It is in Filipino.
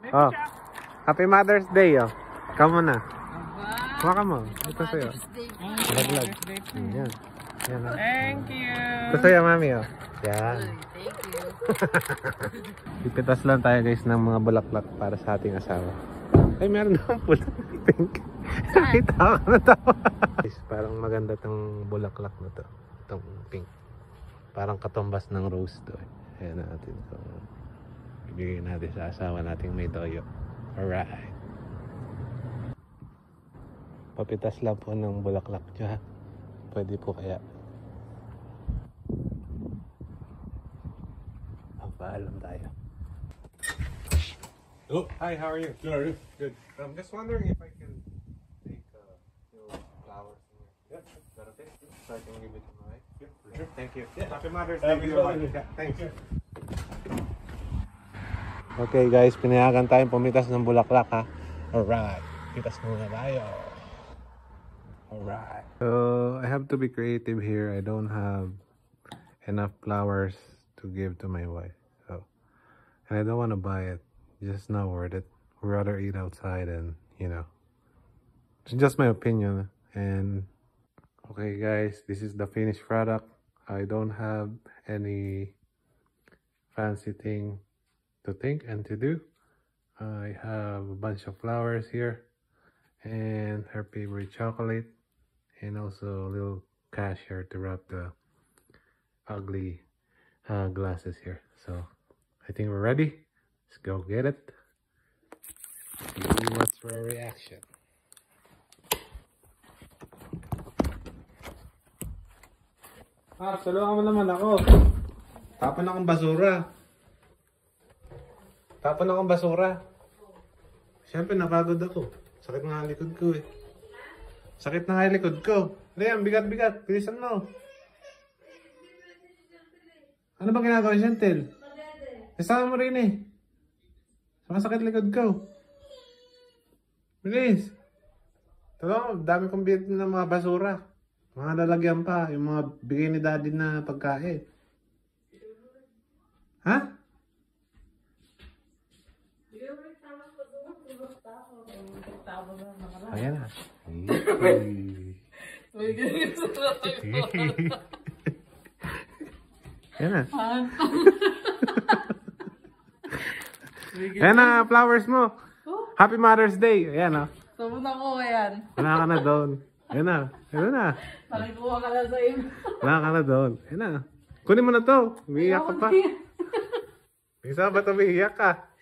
Oh, Happy Mother's Day, oh. Come on na. Kuha ka mo. Ito sa'yo. Vlog. Yan. Yan, oh. Thank you. Ito sa'yo, mami, oh. Yan. Thank you. Pipitas lang tayo, guys, ng mga bulaklak para sa ating asawa. Ay, meron akong pula. Pink. Nakita ko na to. Guys, parang maganda tong bulaklak na to. Itong pink. Parang katumbas ng rose to. Ayan natin. So, ibigay natin sa asawa nating may toyo. Alright. Papitas lang po ng bulaklak nyo, ha. Pwede po kaya. Paalam tayo. Oh, hi, how are you? Good, how are you? Good. I'm just wondering if I can take your flowers in here. Yeah. Is that okay? So I can give it to my wife? Yeah, for sure. Thank you. Yeah. Happy Mother's Day. Happy to your Mother's wife. Day. Yeah, thanks. Okay guys, pinayagan tayong pumitas ng bulaklak, ha. Alright. Pitas muna tayo. Alright. So I have to be creative here. I don't have enough flowers to give to my wife. So, and I don't want to buy it. Just not worth it. We'd rather eat outside and, you know. It's just my opinion. And okay guys, this is the finished product. I don't have any fancy thing to think and to do. I have a bunch of flowers here and her favorite chocolate and also a little cash here to wrap the ugly glasses here. So I think we're ready. Let's go get it. See what's her reaction. Saluhan mo naman ako. Tapon akong basura. Tapon akong basura. Siyempre napagod ako. Sakit nga ang likod ko eh. Sakit na nga ang likod ko. Liam, bigat-bigat. Bilisan mo. Ano ba ginagawa ni Chantel? Kasama mo rin eh. Sumasakit likod ko. Bilis. Ito, dami kong bigyan ng mga basura. Mga lalagyan pa. Yung mga bigay ni daddy na pagkain. Ha? Ayan na. Ayan na. Ayan na, flowers mo. Happy Mother's Day. Ayan na. Sabon ako yan. Wala ka na doon. Ayan na. Ayan na. Nakikuha ka na sa iyo. Wala ka na doon. Ayan na. Kunin mo na to. Umiiyak ka pa. Isa ba ito umiiyak ka?